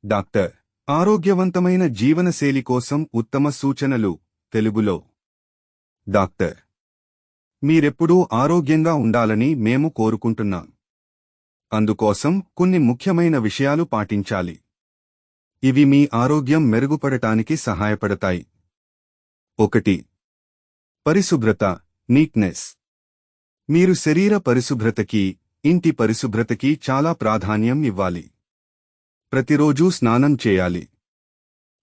Doctor ఆరోగ్యవంతమైన జీవనశైలి కోసం ఉత్తమ సూచనలు తెలుగులో. డాక్టర్ మీరెప్పుడూ ఆరోగ్యంగా ఉండాలని మేము కోరుకుంటున్నాం. అందుకోసం కొన్ని ముఖ్యమైన విషయాలు పాటించాలి. ఇవి మీ ఆరోగ్యం మెరుగుపడటానికి సహాయపడతాయి. 1. పరిశుభ్రత నీట్నెస్. మీరు శరీర పరిశుభ్రతకి, ఇంటి పరిశుభ్రతకి చాలా ప్రాధాన్యం ఇవ్వాలి. ప్రతిరోజూ స్నానం చేయాలి.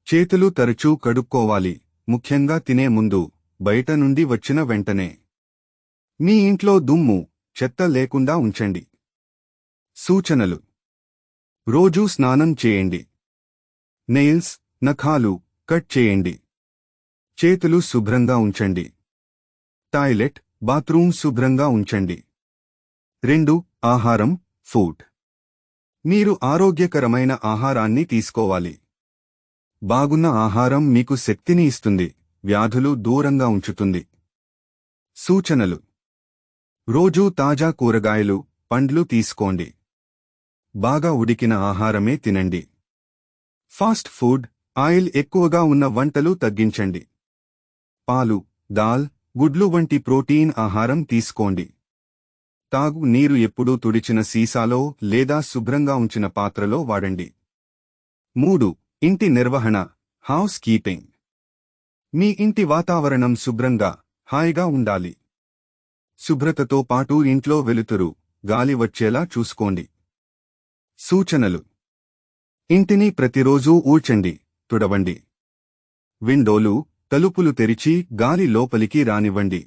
చేతులు తరచూ కడుక్కోవాలి, ముఖ్యంగా తినే ముందు, బయట నుండి వచ్చిన వెంటనే. మీ ఇంట్లో దుమ్ము, చెత్త లేకుండా ఉంచండి. సూచనలు: రోజూ స్నానం చేయండి. నెయిల్స్, నఖాలు కట్ చేయండి. చేతులు శుభ్రంగా ఉంచండి. టాయిలెట్, బాత్రూమ్ శుభ్రంగా ఉంచండి. 2. ఆహారం ఫుడ్. మీరు ఆరోగ్యకరమైన ఆహారాన్ని తీసుకోవాలి. బాగున్న ఆహారం మీకు శక్తిని ఇస్తుంది, వ్యాధులు దూరంగా ఉంచుతుంది. సూచనలు: రోజూ తాజా కూరగాయలు, పండ్లు తీసుకోండి. బాగా ఉడికిన ఆహారమే తినండి. ఫాస్ట్ ఫుడ్, ఆయిల్ ఎక్కువగా ఉన్న వంటలు తగ్గించండి. పాలు, దాల్, గుడ్లు వంటి ప్రోటీన్ ఆహారం తీసుకోండి. తాగు నీరు ఎప్పుడూ తుడిచిన సీసాలో లేదా శుభ్రంగా ఉంచిన పాత్రలో వాడండి. 3. ఇంటి నిర్వహణ హౌస్ కీపింగ్. మీ ఇంటి వాతావరణం శుభ్రంగా, హాయిగా ఉండాలి. శుభ్రతతో పాటు ఇంట్లో వెలుతురు, గాలి వచ్చేలా చూసుకోండి. సూచనలు: ఇంటిని ప్రతిరోజూ ఊడ్చండి, తుడవండి. విండోలు, తలుపులు తెరిచి గాలి లోపలికి రానివ్వండి.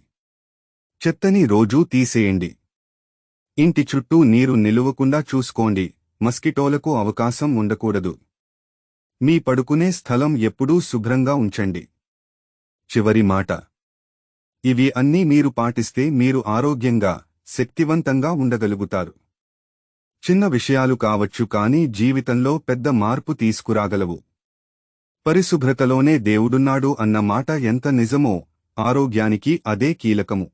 చెత్తని రోజూ తీసేయండి. ఇంటి చుట్టూ నీరు నిలువకుండా చూసుకోండి, మస్కిటోలకు అవకాశం ఉండకూడదు. మీ పడుకునే స్థలం ఎప్పుడూ శుభ్రంగా ఉంచండి. చివరి మాట: ఇవి అన్నీ మీరు పాటిస్తే మీరు ఆరోగ్యంగా, శక్తివంతంగా ఉండగలుగుతారు. చిన్న విషయాలు కావచ్చు కానీ జీవితంలో పెద్ద మార్పు తీసుకురాగలవు. పరిశుభ్రతలోనే దేవుడున్నాడు అన్న మాట ఎంత నిజమో, ఆరోగ్యానికి అదే కీలకము.